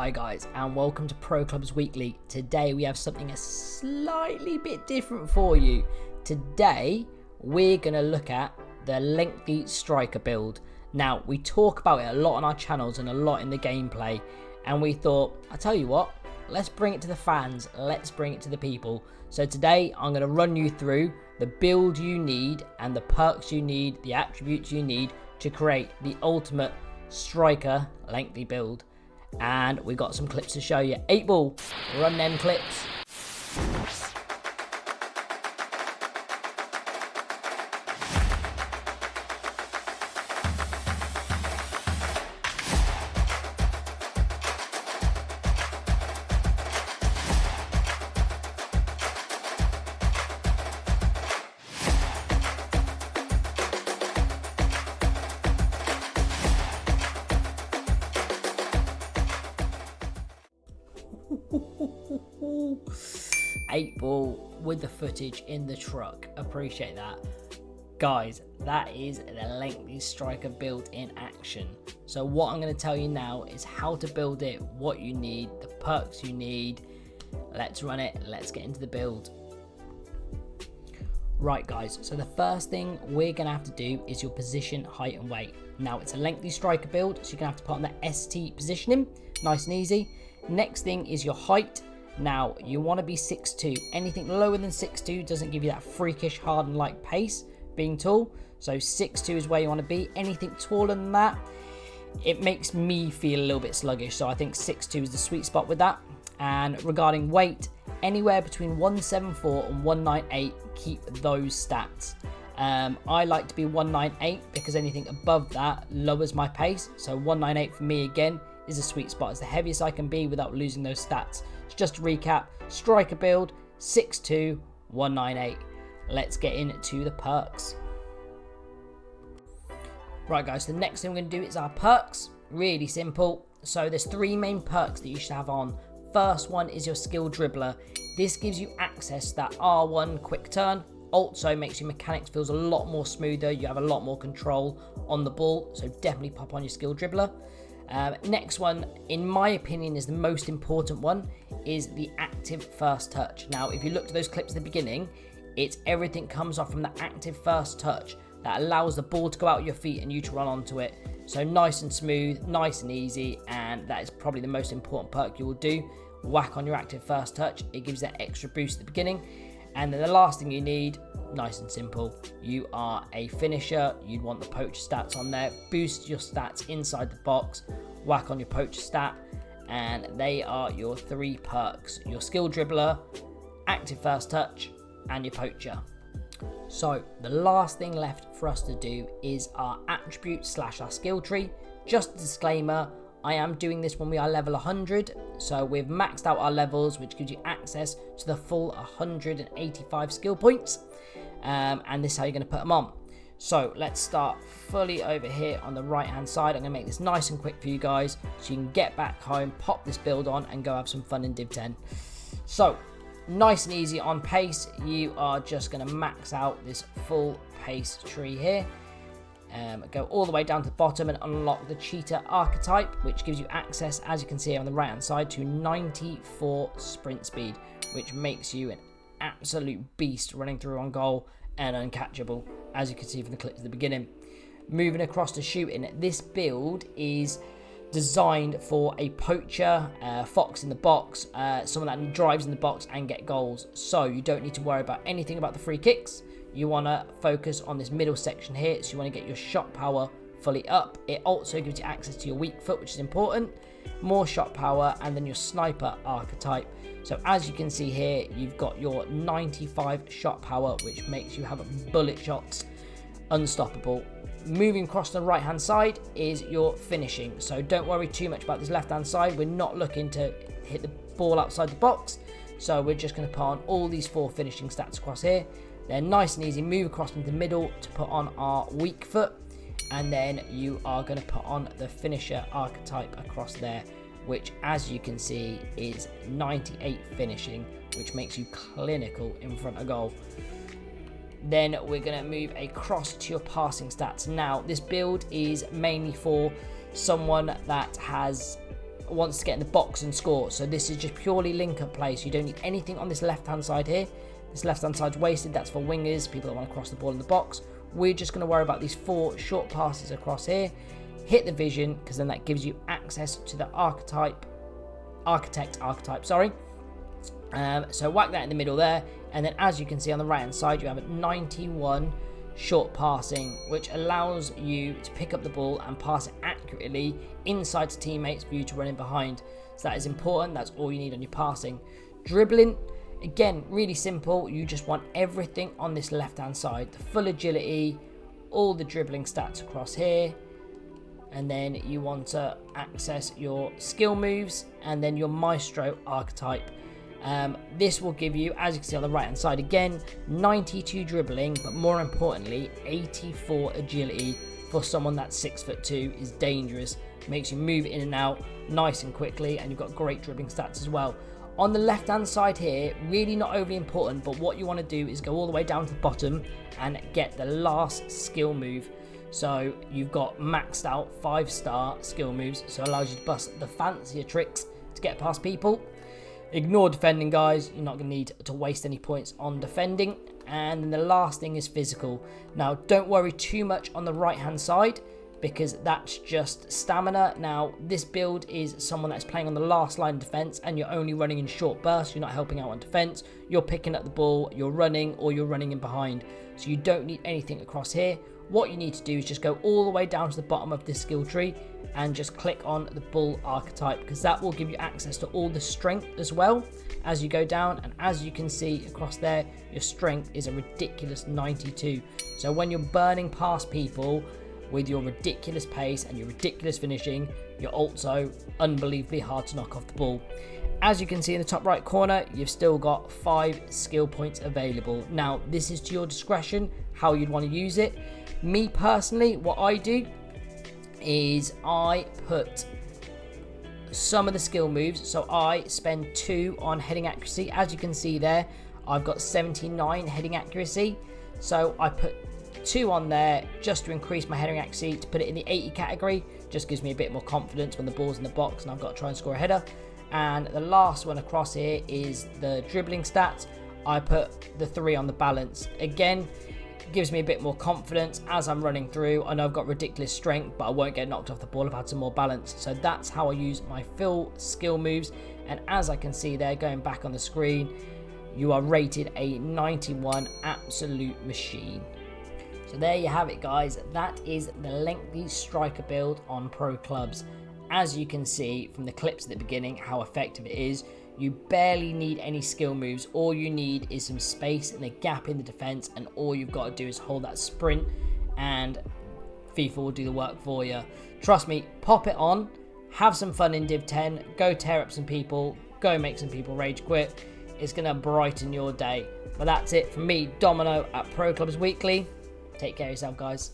Hi guys, and welcome to Pro Clubs Weekly. Today we have something a slightly bit different for you. Today we're going to look at the lengthy striker build. Now, we talk about it a lot on our channels and a lot in the gameplay, and we thought, I tell you what, let's bring it to the fans, let's bring it to the people. So today I'm going to run you through the build you need and the perks you need, the attributes you need to create the ultimate striker lengthy build. And we got some clips to show you. 8 ball, run them clips. Eight ball with the footage in the truck. Appreciate that. Guys, that is the lengthy striker build in action. So what I'm going to tell you now is how to build it, what you need, the perks you need. Let's run it. Let's get into the build. Right guys, so the first thing we're going to have to do is your position, height and weight. Now it's a lengthy striker build, so you're going to have to put on the ST positioning. Nice and easy. Next thing is your height. Now, you want to be 6'2". Anything lower than 6'2" doesn't give you that freakish hardened-like pace, being tall. So 6'2" is where you want to be. Anything taller than that, it makes me feel a little bit sluggish. So I think 6'2" is the sweet spot with that. And regarding weight, anywhere between 174 and 198, keep those stats. I like to be 198 because anything above that lowers my pace. So 198 for me, again, is a sweet spot. It's the heaviest I can be without losing those stats. So just to recap, striker build, 6'2", 198. Let's get into the perks. Right guys, the next thing we're going to do is our perks. Really simple. So there's 3 main perks that you should have on. First one is your skill dribbler. This gives you access to that R1 quick turn. Also makes your mechanics feels a lot more smoother. You have a lot more control on the ball. So definitely pop on your skill dribbler. Next one, in my opinion, is the most important one, is the active first touch. Now, if you look at those clips at the beginning, it's everything comes off from the active first touch that allows the ball to go out your feet and you to run onto it. So nice and smooth, nice and easy, and that is probably the most important perk you will do. Whack on your active first touch. It gives that extra boost at the beginning. And then the last thing you need, nice and simple, you are a finisher. You'd want the poacher stats on there. Boost your stats inside the box. Whack on your poacher stat. And they are your 3 perks. Your skill dribbler, active first touch, and your poacher. So the last thing left for us to do is our attribute / our skill tree. Just a disclaimer, I am doing this when we are level 100, so we've maxed out our levels, which gives you access to the full 185 skill points, and this is how you're going to put them on. So let's start fully over here on the right hand side. I'm going to make this nice and quick for you guys, so you can get back home, pop this build on, and go have some fun in Div 10. So nice and easy on pace, you are just going to max out this full pace tree here. Go all the way down to the bottom and unlock the cheetah archetype, which gives you access, as you can see on the right hand side, to 94 sprint speed, which makes you an absolute beast running through on goal and uncatchable, as you can see from the clips at the beginning. Moving across to shooting, this build is designed for a poacher, fox in the box, someone that drives in the box and get goals. So you don't need to worry about anything about the free kicks. You want to focus on this middle section here, so you want to get your shot power fully up. It also gives you access to your weak foot, which is important, more shot power, and then your sniper archetype. So as you can see here, you've got your 95 shot power, which makes you have bullet shots unstoppable. Moving across the right hand side is your finishing, so don't worry too much about this left hand side. We're not looking to hit the ball outside the box, so we're just going to put on all these 4 finishing stats across here. They're nice and easy. Move across into the middle to put on our weak foot, and then you are going to put on the finisher archetype across there, which, as you can see, is 98 finishing, which makes you clinical in front of goal. Then we're going to move across to your passing stats. Now, this build is mainly for someone that has wants to get in the box and score. So this is just purely link-up play. So you don't need anything on this left-hand side here. This left-hand side's wasted. That's for wingers, people that want to cross the ball in the box. We're just going to worry about these 4 short passes across here. Hit the vision, because then that gives you access to the archetype. So whack that in the middle there, and then as you can see on the right hand side, you have 91 short passing, which allows you to pick up the ball and pass it accurately inside to teammates for you to run in behind. So that is important. That's all you need on your passing. Dribbling, again, really simple. You just want everything on this left hand side, the full agility, all the dribbling stats across here, and then you want to access your skill moves and then your maestro archetype. This will give you, as you can see on the right hand side again, 92 dribbling, but more importantly 84 agility. For someone that's 6'2" is dangerous. Makes you move in and out nice and quickly, and you've got great dribbling stats as well. On the left hand side here, really not overly important, but what you want to do is go all the way down to the bottom and get the last skill move. So you've got maxed out 5-star skill moves, so it allows you to bust the fancier tricks to get past people. Ignore defending, guys. You're not going to need to waste any points on defending. And then the last thing is physical. Now, don't worry too much on the right-hand side, because that's just stamina. Now, this build is someone that's playing on the last line of defense, and you're only running in short bursts. You're not helping out on defense. You're picking up the ball, you're running, or you're running in behind. So you don't need anything across here. What you need to do is just go all the way down to the bottom of this skill tree and just click on the bull archetype, because that will give you access to all the strength as well as you go down. And as you can see across there, your strength is a ridiculous 92. So when you're burning past people with your ridiculous pace and your ridiculous finishing, you're also unbelievably hard to knock off the ball. As you can see in the top right corner, you've still got 5 skill points available. Now, this is to your discretion how you'd want to use it. Me personally, what I do is I put some of the skill moves. So I spend 2 on heading accuracy. As you can see there, I've got 79 heading accuracy. So I put 2 on there just to increase my heading accuracy, to put it in the 80 category. Just gives me a bit more confidence when the ball's in the box and I've got to try and score a header. And the last one across here is the dribbling stats. I put the 3 on the balance. Again, gives me a bit more confidence as I'm running through. I know I've got ridiculous strength, but I won't get knocked off the ball. I've had some more balance. So that's how I use my full skill moves. And as I can see there, going back on the screen, you are rated a 91, absolute machine. So there you have it, guys. That is the lengthy striker build on pro clubs. As you can see from the clips at the beginning how effective it is. You barely need any skill moves. All you need is some space and a gap in the defense, and all you've got to do is hold that sprint and FIFA will do the work for you. Trust me, pop it on, have some fun in Div 10, go tear up some people, go make some people rage quit. It's going to brighten your day. But that's it from me, Domino, at Pro Clubs Weekly. Take care of yourself, guys.